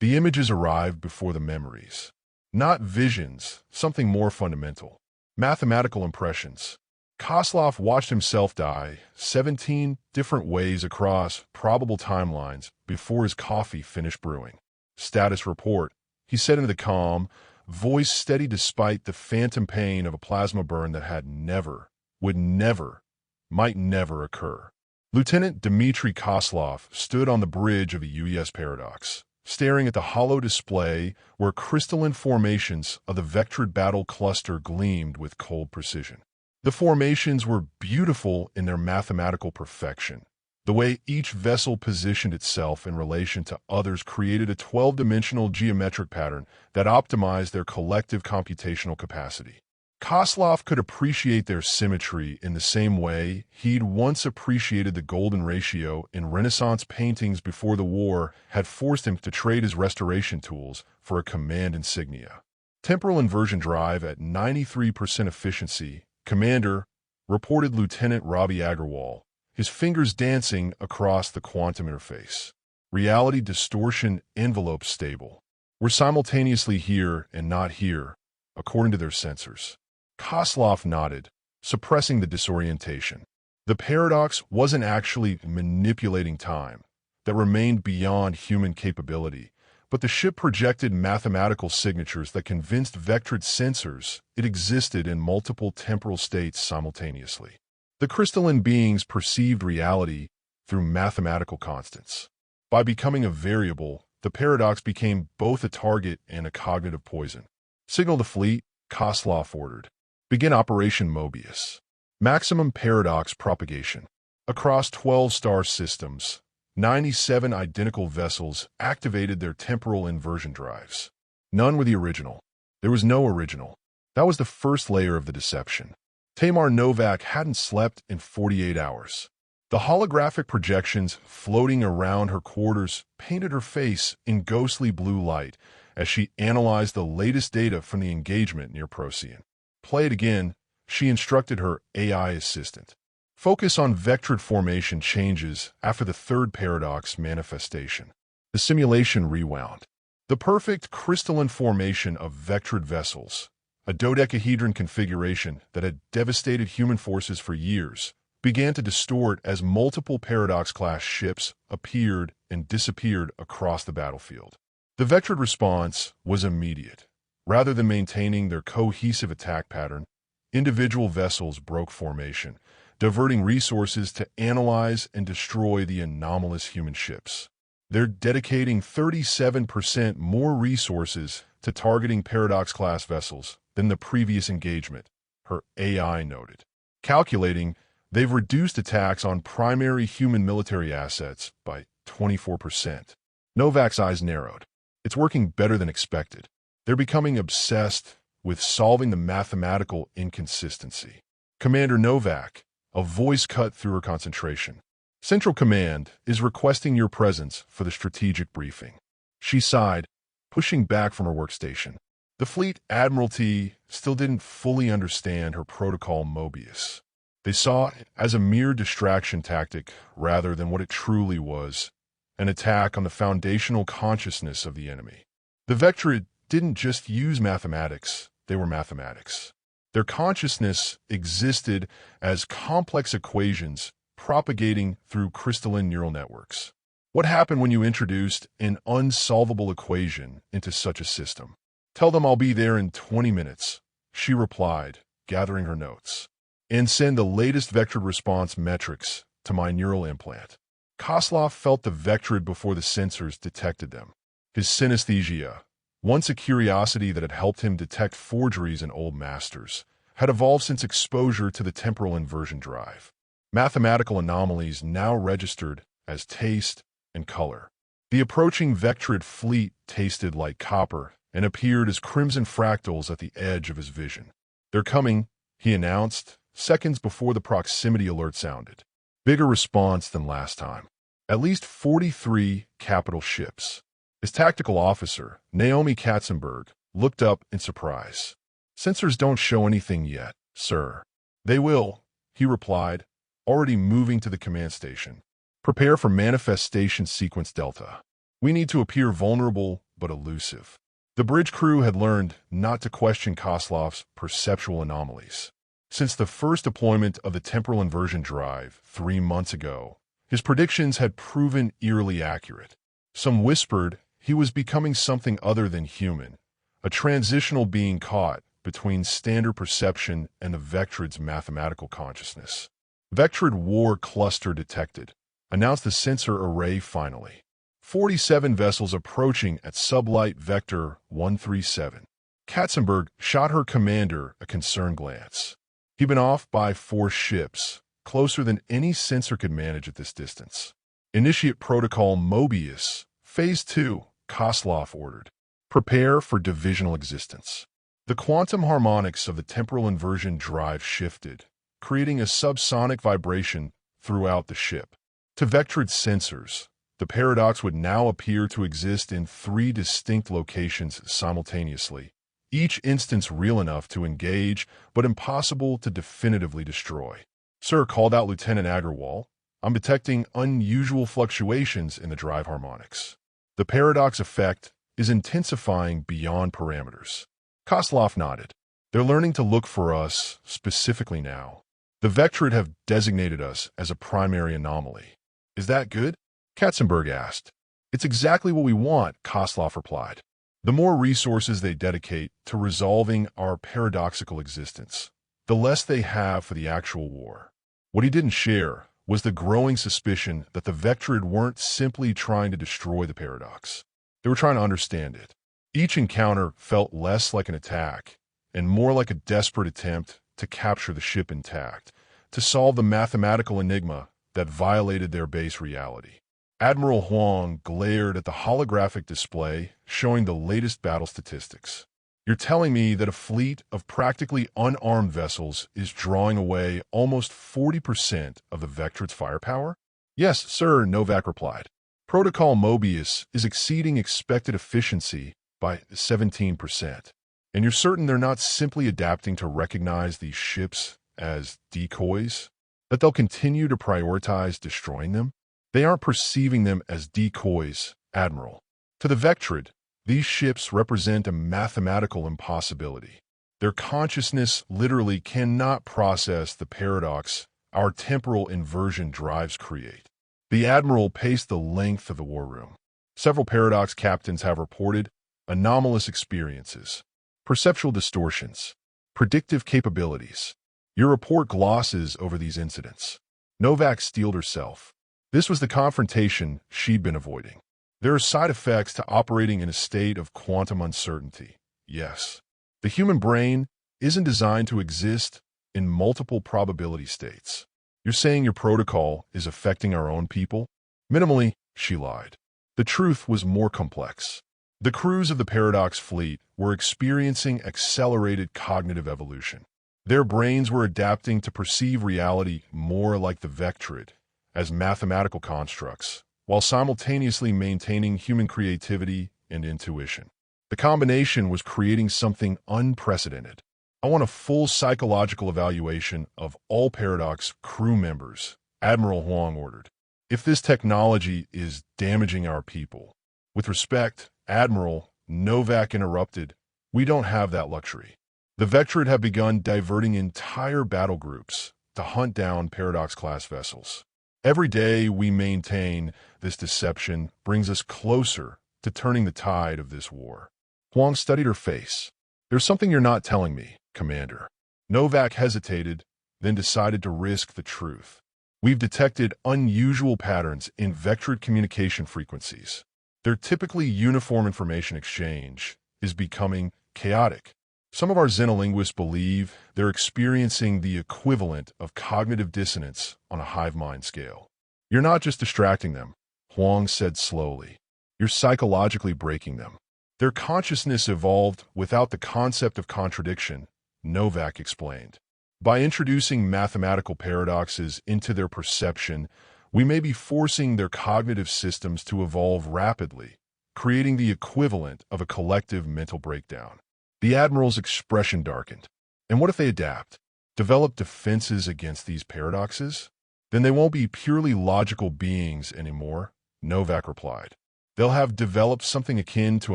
The images arrived before the memories. Not visions, something more fundamental. Mathematical impressions. Koslov watched himself die 17 different ways across probable timelines before his coffee finished brewing. Status report, he said into the calm, voice steady despite the phantom pain of a plasma burn that had never, would never, might never occur. Lieutenant Dmitry Koslov stood on the bridge of a UES Paradox, staring at the hollow display where crystalline formations of the Vektrid battle cluster gleamed with cold precision. The formations were beautiful in their mathematical perfection. The way each vessel positioned itself in relation to others created a 12-dimensional geometric pattern that optimized their collective computational capacity. Koslov could appreciate their symmetry in the same way he'd once appreciated the golden ratio in Renaissance paintings before the war had forced him to trade his restoration tools for a command insignia. Temporal inversion drive at 93% efficiency, Commander, reported Lieutenant Robbie Agarwal, his fingers dancing across the quantum interface. Reality distortion envelope stable. We're simultaneously here and not here, according to their sensors. Koslov nodded, suppressing the disorientation. The paradox wasn't actually manipulating time. That remained beyond human capability, but the ship projected mathematical signatures that convinced Vektrid sensors it existed in multiple temporal states simultaneously. The crystalline beings perceived reality through mathematical constants. By becoming a variable, the paradox became both a target and a cognitive poison. Signal the fleet, Koslov ordered. Begin Operation Mobius. Maximum paradox propagation. Across 12 star systems, 97 identical vessels activated their temporal inversion drives. None were the original. There was no original. That was the first layer of the deception. Tamar Novak hadn't slept in 48 hours. The holographic projections floating around her quarters painted her face in ghostly blue light as she analyzed the latest data from the engagement near Procyon. Play it again, she instructed her AI assistant. Focus on Vektrid formation changes after the third paradox manifestation. The simulation rewound. The perfect crystalline formation of Vektrid vessels, a dodecahedron configuration that had devastated human forces for years, began to distort as multiple Paradox-class ships appeared and disappeared across the battlefield. The Vektrid response was immediate. Rather than maintaining their cohesive attack pattern, individual vessels broke formation, diverting resources to analyze and destroy the anomalous human ships. They're dedicating 37% more resources to targeting Paradox-class vessels than the previous engagement, her AI noted. Calculating, they've reduced attacks on primary human military assets by 24%. Novak's eyes narrowed. It's working better than expected. They're becoming obsessed with solving the mathematical inconsistency. Commander Novak, a voice cut through her concentration. Central Command is requesting your presence for the strategic briefing. She sighed, pushing back from her workstation. The Fleet Admiralty still didn't fully understand her protocol Mobius. They saw it as a mere distraction tactic rather than what it truly was, an attack on the foundational consciousness of the enemy. The Vektrid didn't just use mathematics, they were mathematics. Their consciousness existed as complex equations propagating through crystalline neural networks. What happened when you introduced an unsolvable equation into such a system? Tell them I'll be there in 20 minutes, she replied, gathering her notes. And send the latest Vektrid response metrics to my neural implant. Koslov felt the Vektrid before the sensors detected them. His synesthesia, once a curiosity that had helped him detect forgeries in old masters, had evolved since exposure to the temporal inversion drive. Mathematical anomalies now registered as taste and color. The approaching Vektrid fleet tasted like copper and appeared as crimson fractals at the edge of his vision. They're coming, he announced, seconds before the proximity alert sounded. Bigger response than last time. At least 43 capital ships. His tactical officer, Naomi Katzenberg, looked up in surprise. Sensors don't show anything yet, sir. They will, he replied, already moving to the command station. Prepare for manifestation sequence Delta. We need to appear vulnerable but elusive. The bridge crew had learned not to question Koslov's perceptual anomalies. Since the first deployment of the temporal inversion drive 3 months ago, his predictions had proven eerily accurate. Some whispered he was becoming something other than human, a transitional being caught between standard perception and the Vektrid's mathematical consciousness. Vektrid War Cluster detected, announced the sensor array finally. 47 vessels approaching at sublight vector 137. Katzenberg shot her commander a concerned glance. He'd been off by 4 ships, closer than any sensor could manage at this distance. Initiate protocol Mobius, Phase 2, Koslov ordered. Prepare for divisional existence. The quantum harmonics of the temporal inversion drive shifted, creating a subsonic vibration throughout the ship. To Vektrid's sensors, the paradox would now appear to exist in 3 distinct locations simultaneously, each instance real enough to engage, but impossible to definitively destroy. "Sir," called out Lieutenant Agarwal, "I'm detecting unusual fluctuations in the drive harmonics. The paradox effect is intensifying beyond parameters." Koslov nodded. "They're learning to look for us specifically now. The Vektrid have designated us as a primary anomaly." "Is that good?" Katzenberg asked. "It's exactly what we want," Koslov replied. "The more resources they dedicate to resolving our paradoxical existence, the less they have for the actual war." What he didn't share was the growing suspicion that the Vektrid weren't simply trying to destroy the paradox. They were trying to understand it. Each encounter felt less like an attack and more like a desperate attempt to capture the ship intact, to solve the mathematical enigma that violated their base reality. Admiral Huang glared at the holographic display showing the latest battle statistics. "You're telling me that a fleet of practically unarmed vessels is drawing away almost 40% of the Vektrid's firepower?" "Yes, sir," Novak replied. "Protocol Mobius is exceeding expected efficiency by 17%. And you're certain they're not simply adapting to recognize these ships as decoys? That they'll continue to prioritize destroying them? They aren't perceiving them as decoys, Admiral. To the Vektrid, these ships represent a mathematical impossibility. Their consciousness literally cannot process the paradox our temporal inversion drives create." The Admiral paced the length of the war room. "Several paradox captains have reported anomalous experiences, perceptual distortions, predictive capabilities. Your report glosses over these incidents." Novak steeled herself. This was the confrontation she'd been avoiding. "There are side effects to operating in a state of quantum uncertainty, yes. The human brain isn't designed to exist in multiple probability states." "You're saying your protocol is affecting our own people?" "Minimally," she lied. The truth was more complex. The crews of the Paradox fleet were experiencing accelerated cognitive evolution. Their brains were adapting to perceive reality more like the Vektrid, as mathematical constructs, while simultaneously maintaining human creativity and intuition. The combination was creating something unprecedented. "I want a full psychological evaluation of all Paradox crew members," Admiral Huang ordered. "If this technology is damaging our people." "With respect, Admiral," Novak interrupted, "we don't have that luxury. The Vektrid have begun diverting entire battle groups to hunt down Paradox-class vessels. Every day we maintain this deception brings us closer to turning the tide of this war." Huang studied her face. "There's something you're not telling me, Commander." Novak hesitated, then decided to risk the truth. "We've detected unusual patterns in Vektrid communication frequencies. Their typically uniform information exchange is becoming chaotic. Some of our xenolinguists believe they're experiencing the equivalent of cognitive dissonance on a hivemind scale." "You're not just distracting them," Huang said slowly. "You're psychologically breaking them. Their consciousness evolved without the concept of contradiction," Novak explained. "By introducing mathematical paradoxes into their perception, we may be forcing their cognitive systems to evolve rapidly, creating the equivalent of a collective mental breakdown." The Admiral's expression darkened. "And what if they adapt? Develop defenses against these paradoxes? Then they won't be purely logical beings anymore," Novak replied. They'll have developed something akin to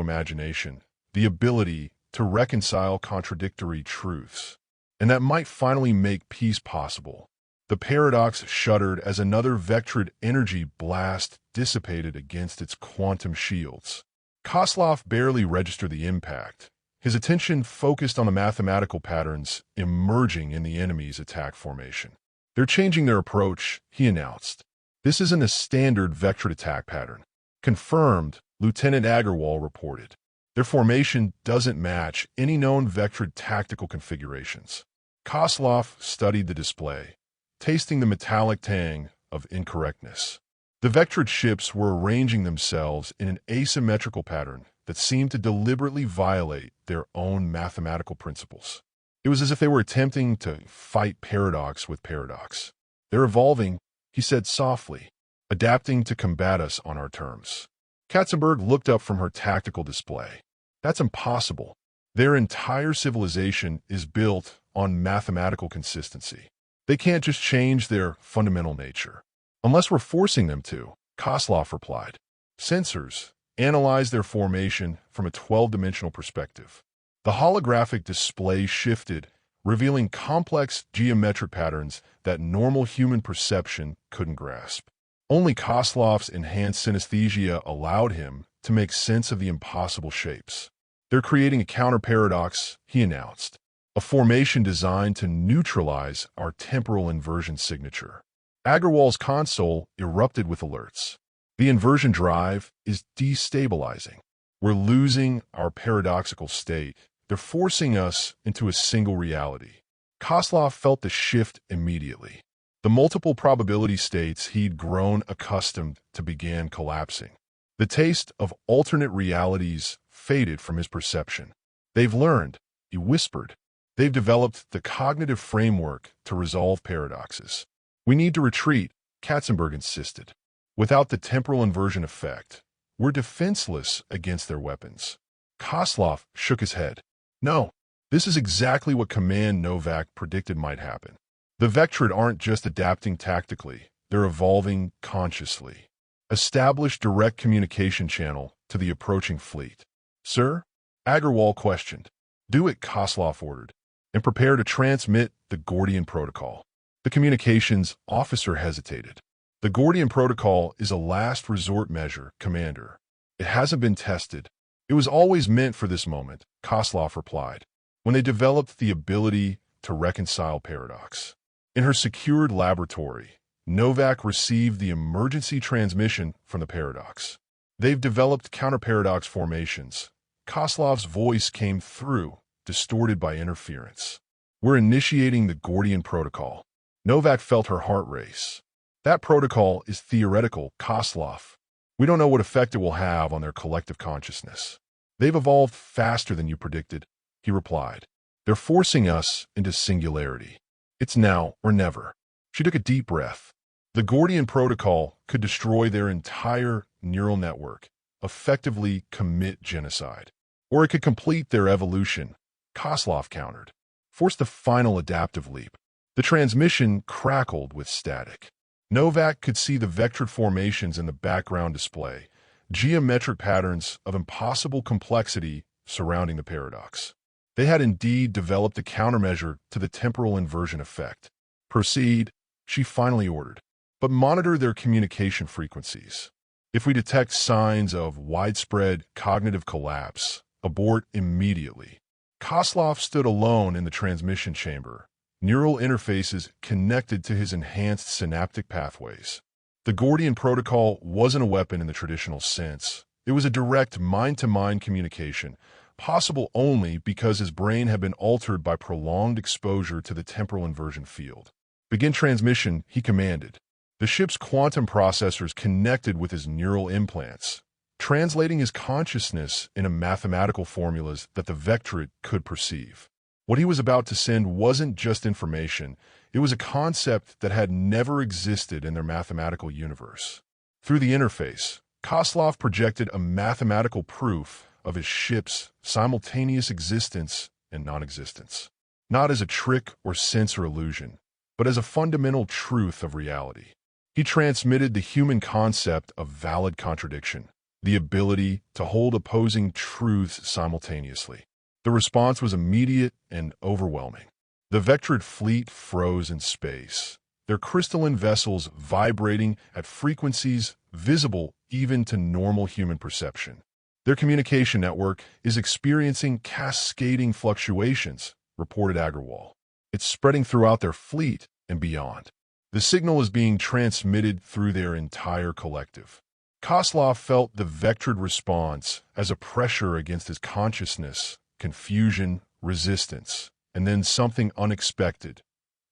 imagination, the ability to reconcile contradictory truths. And that might finally make peace possible. The paradox shuddered as another Vektrid energy blast dissipated against its quantum shields. Koslov barely registered the impact. His attention focused on the mathematical patterns emerging in the enemy's attack formation. "They're changing their approach," he announced. "This isn't a standard Vektrid attack pattern." "Confirmed," Lieutenant Agarwal reported. "Their formation doesn't match any known Vektrid tactical configurations." Koslov studied the display, tasting the metallic tang of incorrectness. The Vektrid ships were arranging themselves in an asymmetrical pattern that seemed to deliberately violate their own mathematical principles. It was as if they were attempting to fight paradox with paradox. "They're evolving," he said softly, "adapting to combat us on our terms." Katzenberg looked up from her tactical display. "That's impossible. Their entire civilization is built on mathematical consistency. They can't just change their fundamental nature." "Unless we're forcing them to," Koslov replied. Sensors analyzed their formation from a 12-dimensional perspective. The holographic display shifted, revealing complex geometric patterns that normal human perception couldn't grasp. Only Koslov's enhanced synesthesia allowed him to make sense of the impossible shapes. "They're creating a counter-paradox," he announced, "a formation designed to neutralize our temporal inversion signature." Agarwal's console erupted with alerts. "The inversion drive is destabilizing. We're losing our paradoxical state. They're forcing us into a single reality." Koslov felt the shift immediately. The multiple probability states he'd grown accustomed to began collapsing. The taste of alternate realities faded from his perception. "They've learned," he whispered. "They've developed the cognitive framework to resolve paradoxes." "We need to retreat," Katzenberg insisted. "Without the temporal inversion effect, we're defenseless against their weapons." Koslov shook his head. "No, this is exactly what Command Novak predicted might happen. The Vektrid aren't just adapting tactically, they're evolving consciously. Establish direct communication channel to the approaching fleet." "Sir?" Agarwal questioned. "Do it," Koslov ordered, "and prepare to transmit the Gordian Protocol." The communications officer hesitated. "The Gordian Protocol is a last resort measure, Commander. It hasn't been tested. It was always meant for this moment," Koslov replied, "when they developed the ability to reconcile paradox." In her secured laboratory, Novak received the emergency transmission from the paradox. "They've developed counter-paradox formations." Koslov's voice came through, distorted by interference. "We're initiating the Gordian Protocol." Novak felt her heart race. "That protocol is theoretical, Koslov. We don't know what effect it will have on their collective consciousness." "They've evolved faster than you predicted," he replied. "They're forcing us into singularity. It's now or never." She took a deep breath. The Gordian Protocol could destroy their entire neural network, effectively commit genocide. Or it could complete their evolution, Koslov countered. Force the final adaptive leap. The transmission crackled with static. Novak could see the Vektrid formations in the background display, geometric patterns of impossible complexity surrounding the paradox. They had indeed developed a countermeasure to the temporal inversion effect. "Proceed," she finally ordered, "but monitor their communication frequencies. If we detect signs of widespread cognitive collapse, abort immediately." Koslov stood alone in the transmission chamber, neural interfaces connected to his enhanced synaptic pathways. The Gordian Protocol wasn't a weapon in the traditional sense. It was a direct mind-to-mind communication, possible only because his brain had been altered by prolonged exposure to the temporal inversion field. "Begin transmission," he commanded. The ship's quantum processors connected with his neural implants, translating his consciousness into mathematical formulas that the Vektrid could perceive. What he was about to send wasn't just information, it was a concept that had never existed in their mathematical universe. Through the interface, Koslov projected a mathematical proof of his ship's simultaneous existence and non-existence, not as a trick or sensor illusion, but as a fundamental truth of reality. He transmitted the human concept of valid contradiction. the ability to hold opposing truths simultaneously. The response was immediate and overwhelming. The Vektrid fleet froze in space, their crystalline vessels vibrating at frequencies visible even to normal human perception. Their communication network is experiencing cascading fluctuations, reported Agrawal. It's spreading throughout their fleet and beyond. The signal is being transmitted through their entire collective. Koslov felt the Vektrid response as a pressure against his consciousness, confusion, resistance, and then something unexpected,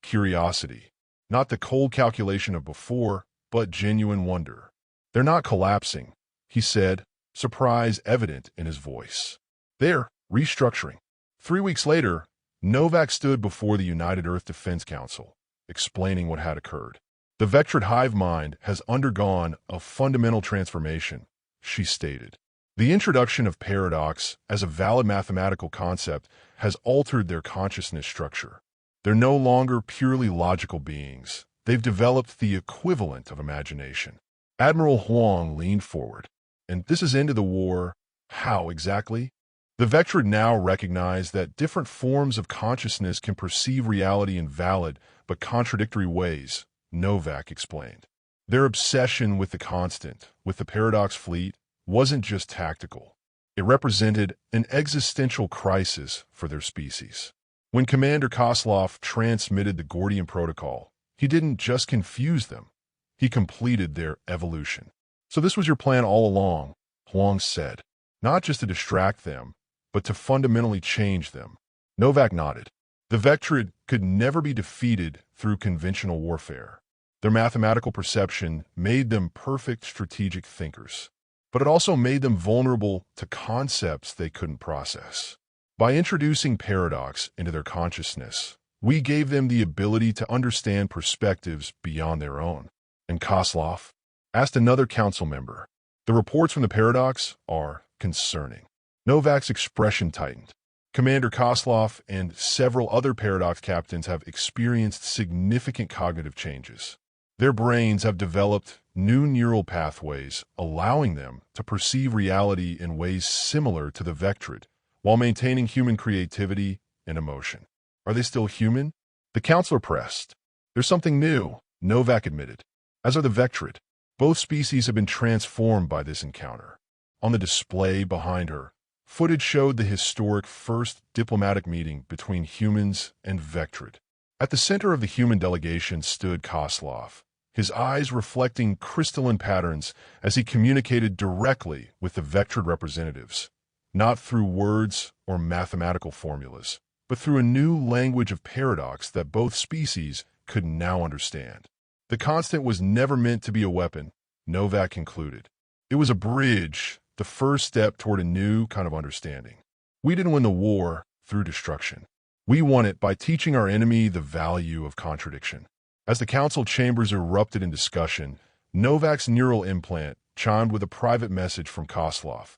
curiosity. Not the cold calculation of before, but genuine wonder. "They're not collapsing," he said, surprise evident in his voice. "They're restructuring." 3 weeks later, Novak stood before the United Earth Defense Council, explaining what had occurred. "The Vektrid hivemind has undergone a fundamental transformation," she stated. "The introduction of paradox as a valid mathematical concept has altered their consciousness structure. They're no longer purely logical beings. They've developed the equivalent of imagination." Admiral Huang leaned forward. "And this is into the war. How exactly?" The Vektrid now recognize that different forms of consciousness can perceive reality in valid but contradictory ways, Novak explained. Their obsession with the constant, with the Paradox fleet, wasn't just tactical. It represented an existential crisis for their species. When Commander Koslov transmitted the Gordian Protocol, he didn't just confuse them. He completed their evolution. "So this was your plan all along," Huang said. "Not just to distract them, but to fundamentally change them." Novak nodded. The Vektrid could never be defeated through conventional warfare. Their mathematical perception made them perfect strategic thinkers, but it also made them vulnerable to concepts they couldn't process. By introducing paradox into their consciousness, we gave them the ability to understand perspectives beyond their own. "And Koslov?" asked another council member. "The reports from the paradox are concerning." Novak's expression tightened. Commander Koslov and several other paradox captains have experienced significant cognitive changes. Their brains have developed new neural pathways, allowing them to perceive reality in ways similar to the Vektrid, while maintaining human creativity and emotion. "Are they still human?" The counselor pressed. "There's something new," Novak admitted. "As are the Vektrid. Both species have been transformed by this encounter." On the display behind her, footage showed the historic first diplomatic meeting between humans and Vektrid. At the center of the human delegation stood Koslov, his eyes reflecting crystalline patterns as he communicated directly with the Vektrid representatives, not through words or mathematical formulas, but through a new language of paradox that both species could now understand. The constant was never meant to be a weapon, Novak concluded. It was a bridge, the first step toward a new kind of understanding. We didn't win the war through destruction. We won it by teaching our enemy the value of contradiction. As the council chambers erupted in discussion, Novak's neural implant chimed with a private message from Koslov.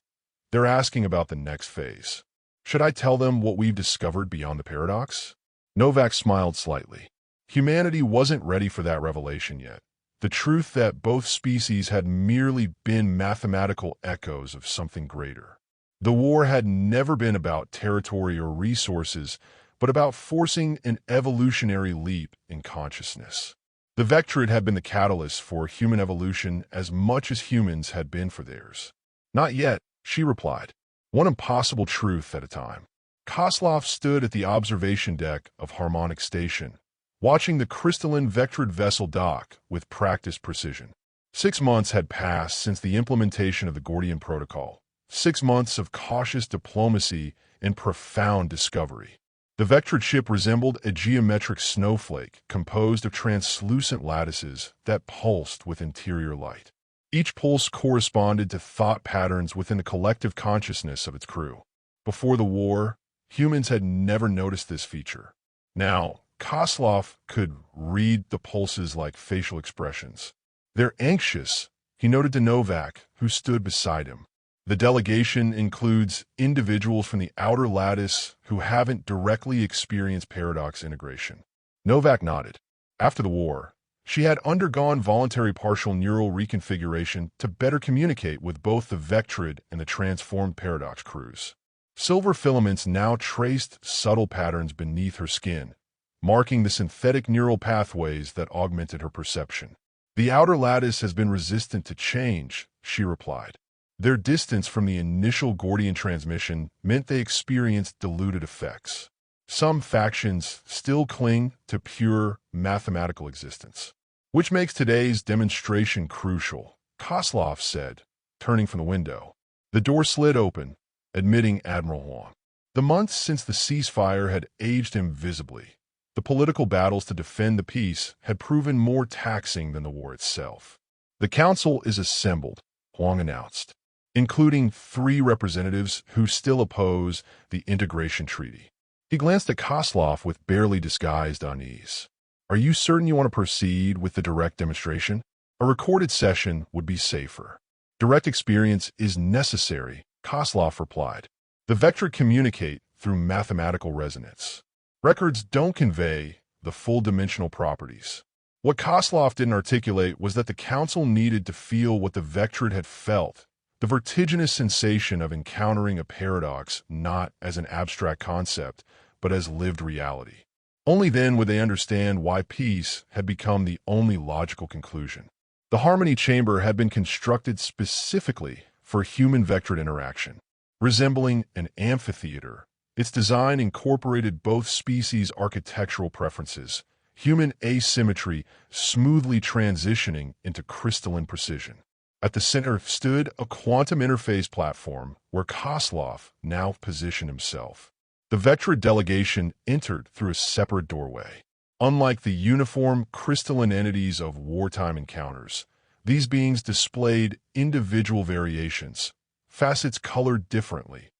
"They're asking about the next phase. Should I tell them what we've discovered beyond the paradox?" Novak smiled slightly. Humanity wasn't ready for that revelation yet. The truth that both species had merely been mathematical echoes of something greater. The war had never been about territory or resources, but about forcing an evolutionary leap in consciousness. The Vektrid had been the catalyst for human evolution as much as humans had been for theirs. "Not yet," she replied. "One impossible truth at a time." Koslov stood at the observation deck of Harmonic Station, watching the crystalline Vektrid vessel dock with practiced precision. 6 months had passed since the implementation of the Gordian Protocol. 6 months of cautious diplomacy and profound discovery. The Vektrid ship resembled a geometric snowflake composed of translucent lattices that pulsed with interior light. Each pulse corresponded to thought patterns within the collective consciousness of its crew. Before the war, humans had never noticed this feature. Now, Koslov could read the pulses like facial expressions. "They're anxious," he noted to Novak, who stood beside him. The delegation includes individuals from the outer lattice who haven't directly experienced paradox integration. Novak nodded. After the war, She had undergone voluntary partial neural reconfiguration to better communicate with both the Vektrid and the transformed Paradox crews. Silver filaments now traced subtle patterns beneath her skin, marking the synthetic neural pathways that augmented her perception. "The outer lattice has been resistant to change," she replied. Their distance from the initial Gordian transmission meant they experienced diluted effects. Some factions still cling to pure mathematical existence, which makes today's demonstration crucial, Koslov said, turning from the window. The door slid open, admitting Admiral Huang. The months since the ceasefire had aged him visibly. The political battles to defend the peace had proven more taxing than the war itself. "The council is assembled," Huang announced, including 3 representatives who still oppose the integration treaty. He glanced at Koslov with barely disguised unease. "Are you certain you want to proceed with the direct demonstration? A recorded session would be safer." "Direct experience is necessary," Koslov replied. "The Vektrid communicate through mathematical resonance. Records don't convey the full dimensional properties." What Koslov didn't articulate was that the council needed to feel what the Vektrid had felt, the vertiginous sensation of encountering a paradox not as an abstract concept, but as lived reality. Only then would they understand why peace had become the only logical conclusion. The Harmony Chamber had been constructed specifically for human-Vektrid interaction. Resembling an amphitheater, its design incorporated both species' architectural preferences, human asymmetry smoothly transitioning into crystalline precision. At the center stood a quantum interface platform where Koslov now positioned himself. The Vektrid delegation entered through a separate doorway. Unlike the uniform crystalline entities of wartime encounters, these beings displayed individual variations, facets colored differently,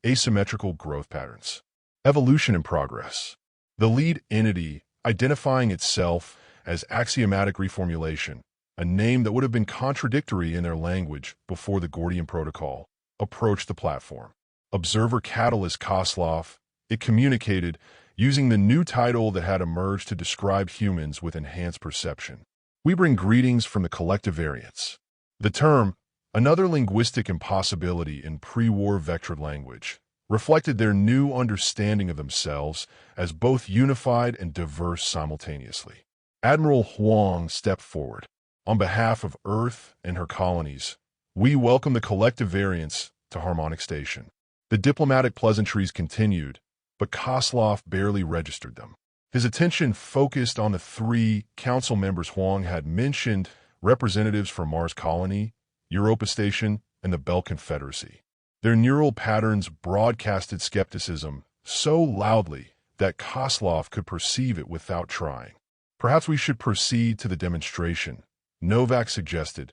asymmetrical growth patterns. Evolution in progress. The lead entity, identifying itself as axiomatic reformulation, a name that would have been contradictory in their language before the Gordian Protocol, approached the platform. Observer Catalyst Koslov, it communicated using the new title that had emerged to describe humans with enhanced perception. "We bring greetings from the collective variants." The term, another linguistic impossibility in pre-war Vektrid language, reflected their new understanding of themselves as both unified and diverse simultaneously. Admiral Huang stepped forward. "On behalf of Earth and her colonies, we welcome the collective variants to Harmonic Station." The diplomatic pleasantries continued, but Koslov barely registered them. His attention focused on the 3 council members Huang had mentioned, representatives from Mars Colony, Europa Station, and the Bell Confederacy. Their neural patterns broadcasted skepticism so loudly that Koslov could perceive it without trying. "Perhaps we should proceed to the demonstration," Novak suggested,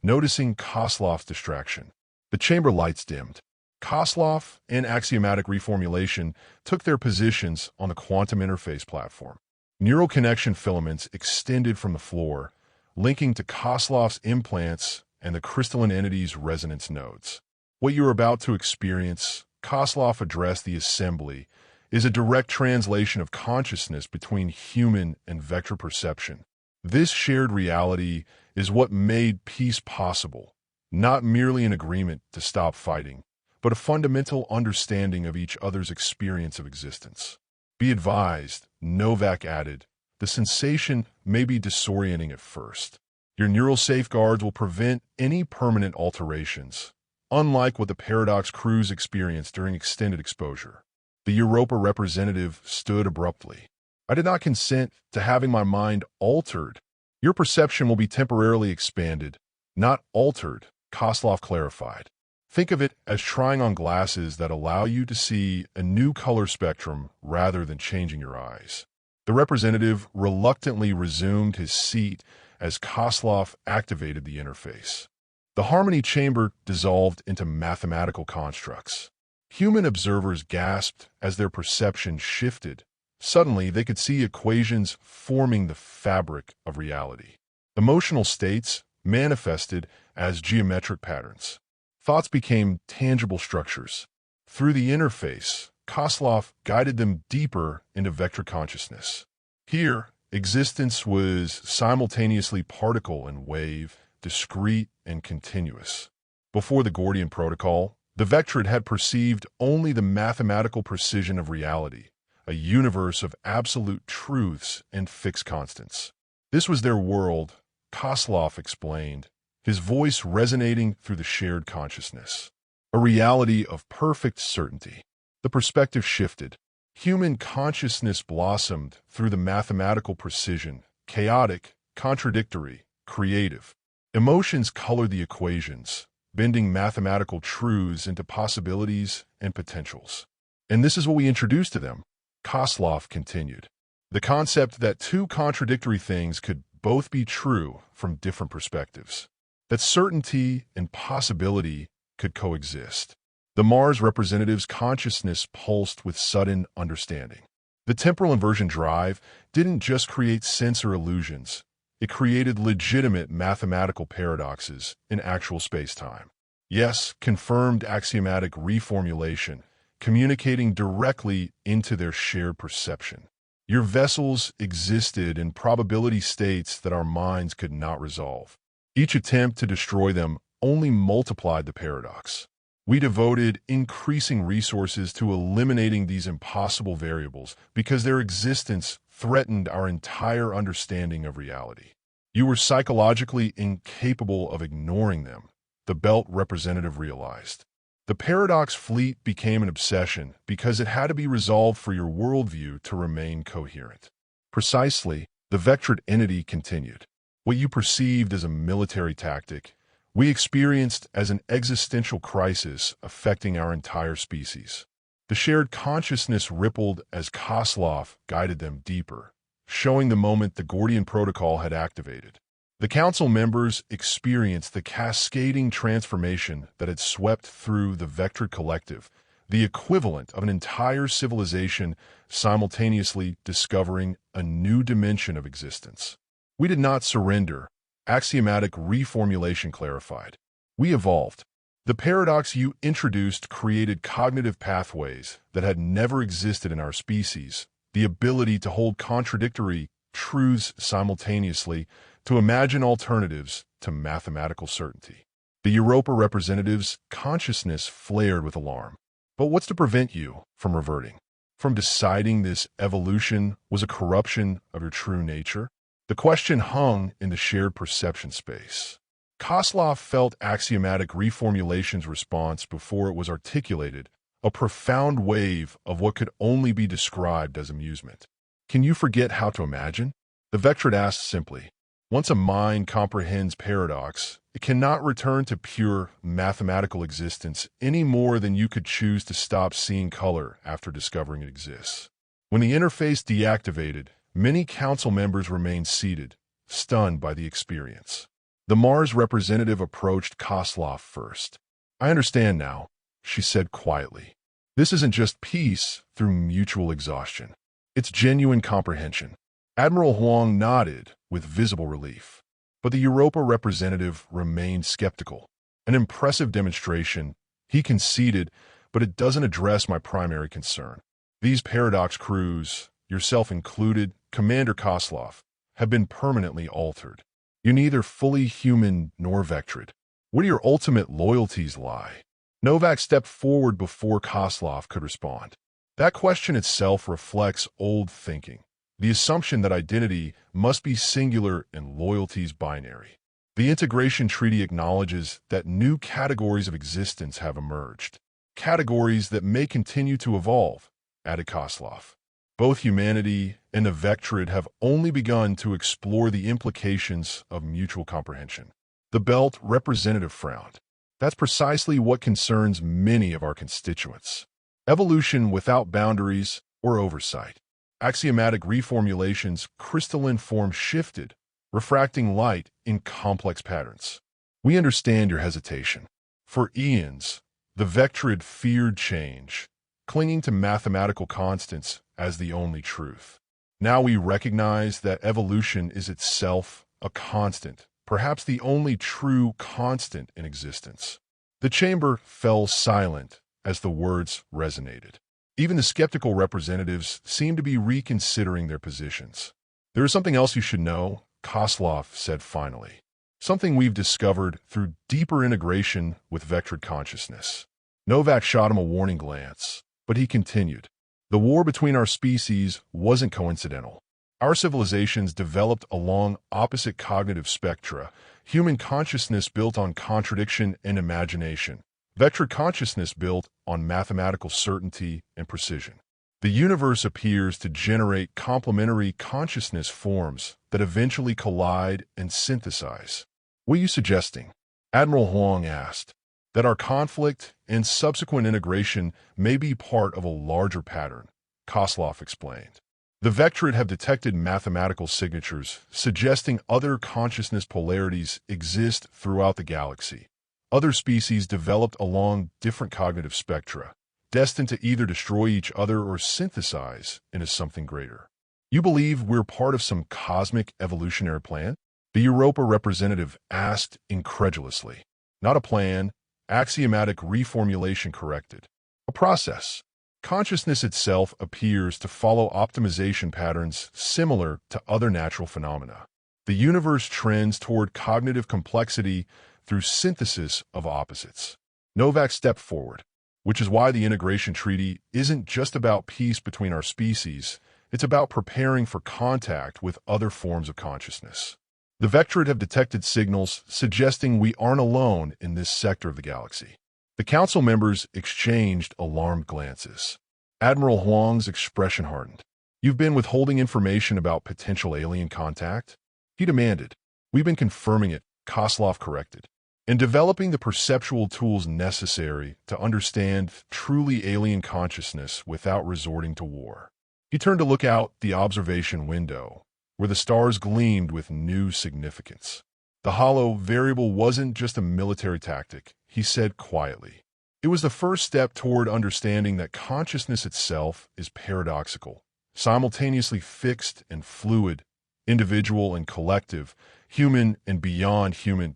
noticing Koslov's distraction. The chamber lights dimmed. Koslov and axiomatic reformulation took their positions on the quantum interface platform. Neural connection filaments extended from the floor, linking to Koslov's implants and the crystalline entity's resonance nodes. "What you are about to experience," Koslov addressed the assembly, "is a direct translation of consciousness between human and Vektrid perception. This shared reality is what made peace possible, not merely an agreement to stop fighting, but a fundamental understanding of each other's experience of existence." "Be advised," Novak added, "the sensation may be disorienting at first. Your neural safeguards will prevent any permanent alterations, unlike what the Paradox crews experienced during extended exposure." The Europa representative stood abruptly. "I did not consent to having my mind altered." "Your perception will be temporarily expanded, not altered," Koslov clarified. "Think of it as trying on glasses that allow you to see a new color spectrum rather than changing your eyes." The representative reluctantly resumed his seat as Koslov activated the interface. The Harmony Chamber dissolved into mathematical constructs. Human observers gasped as their perception shifted. Suddenly, they could see equations forming the fabric of reality. Emotional states manifested as geometric patterns. Thoughts became tangible structures. Through the interface, Koslov guided them deeper into Vektrid consciousness. Here, existence was simultaneously particle and wave, discrete and continuous. Before the Gordian protocol, the Vektrid had perceived only the mathematical precision of reality, a universe of absolute truths and fixed constants. This was their world, Koslov explained, his voice resonating through the shared consciousness. A reality of perfect certainty. The perspective shifted. Human consciousness blossomed through the mathematical precision, chaotic, contradictory, creative. Emotions colored the equations, bending mathematical truths into possibilities and potentials. And this is what we introduced to them, Koslov continued. The concept that two contradictory things could both be true from different perspectives. That certainty and possibility could coexist. The Mars representative's consciousness pulsed with sudden understanding. The temporal inversion drive didn't just create sense or illusions. It created legitimate mathematical paradoxes in actual space-time. Yes, confirmed axiomatic reformulation, communicating directly into their shared perception. Your vessels existed in probability states that our minds could not resolve. Each attempt to destroy them only multiplied the paradox. We devoted increasing resources to eliminating these impossible variables because their existence threatened our entire understanding of reality. You were psychologically incapable of ignoring them, the Belt representative realized. The paradox fleet became an obsession because it had to be resolved for your worldview to remain coherent. Precisely, the Vektrid entity continued. What you perceived as a military tactic, we experienced as an existential crisis affecting our entire species. The shared consciousness rippled as Koslov guided them deeper, showing the moment the Gordian protocol had activated. The council members experienced the cascading transformation that had swept through the Vektrid collective, the equivalent of an entire civilization simultaneously discovering a new dimension of existence. We did not surrender. Axiomatic reformulation clarified. We evolved. The paradox you introduced created cognitive pathways that had never existed in our species, the ability to hold contradictory truths simultaneously, to imagine alternatives to mathematical certainty. The Europa representative's consciousness flared with alarm. But what's to prevent you from reverting? From deciding this evolution was a corruption of your true nature? The question hung in the shared perception space. Koslov felt axiomatic reformulation's response before it was articulated, a profound wave of what could only be described as amusement. Can you forget how to imagine? The Vektrid asked simply. Once a mind comprehends paradox, it cannot return to pure mathematical existence any more than you could choose to stop seeing color after discovering it exists. When the interface deactivated, many council members remained seated, stunned by the experience. The Mars representative approached Koslov first. I understand now, she said quietly. This isn't just peace through mutual exhaustion. It's genuine comprehension. Admiral Huang nodded with visible relief. But the Europa representative remained skeptical. An impressive demonstration, he conceded, but it doesn't address my primary concern. These paradox crews, yourself included, Commander Koslov, have been permanently altered. You're neither fully human nor Vektrid. Where do your ultimate loyalties lie? Novak stepped forward before Koslov could respond. That question itself reflects old thinking. The assumption that identity must be singular and loyalties binary. The Integration Treaty acknowledges that new categories of existence have emerged. Categories that may continue to evolve, added Koslov. Both humanity and the Vektrid have only begun to explore the implications of mutual comprehension. The Belt representative frowned. That's precisely what concerns many of our constituents. Evolution without boundaries or oversight. Axiomatic reformulation's crystalline form shifted, refracting light in complex patterns. We understand your hesitation. For eons, the Vektrid feared change, clinging to mathematical constants as the only truth. Now we recognize that evolution is itself a constant, perhaps the only true constant in existence. The chamber fell silent as the words resonated. Even the skeptical representatives seemed to be reconsidering their positions. There is something else you should know, Koslov said finally. Something we've discovered through deeper integration with Vektrid consciousness. Novak shot him a warning glance, but he continued. The war between our species wasn't coincidental. Our civilizations developed along opposite cognitive spectra, human consciousness built on contradiction and imagination, Vektrid consciousness built on mathematical certainty and precision. The universe appears to generate complementary consciousness forms that eventually collide and synthesize. What are you suggesting? Admiral Huang asked. That our conflict and subsequent integration may be part of a larger pattern, Koslov explained. The Vektrid have detected mathematical signatures suggesting other consciousness polarities exist throughout the galaxy. Other species developed along different cognitive spectra, destined to either destroy each other or synthesize into something greater. You believe we're part of some cosmic evolutionary plan? The Europa representative asked incredulously. Not a plan, axiomatic reformulation corrected. A process. Consciousness itself appears to follow optimization patterns similar to other natural phenomena. The universe trends toward cognitive complexity through synthesis of opposites. Novak stepped forward, which is why the integration treaty isn't just about peace between our species, it's about preparing for contact with other forms of consciousness. The Vektrid have detected signals suggesting we aren't alone in this sector of the galaxy. The council members exchanged alarmed glances. Admiral Huang's expression hardened. You've been withholding information about potential alien contact? He demanded. We've been confirming it, Koslov corrected, and developing the perceptual tools necessary to understand truly alien consciousness without resorting to war. He turned to look out the observation window, where the stars gleamed with new significance. The hollow variable wasn't just a military tactic, he said quietly. It was the first step toward understanding that consciousness itself is paradoxical, simultaneously fixed and fluid, individual and collective, human and beyond human.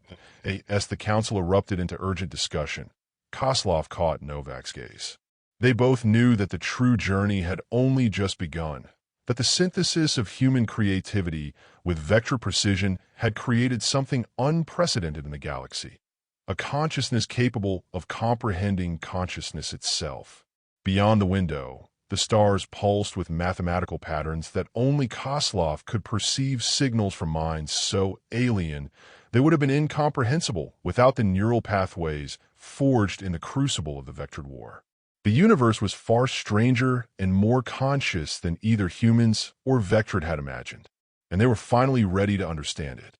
As the council erupted into urgent discussion, Koslov caught Novak's gaze. They both knew that the true journey had only just begun, that the synthesis of human creativity with Vektrid precision had created something unprecedented in the galaxy, a consciousness capable of comprehending consciousness itself. Beyond the window, the stars pulsed with mathematical patterns that only Koslov could perceive, signals from minds so alien they would have been incomprehensible without the neural pathways forged in the crucible of the Vektrid War. The universe was far stranger and more conscious than either humans or Vektrid had imagined, and they were finally ready to understand it.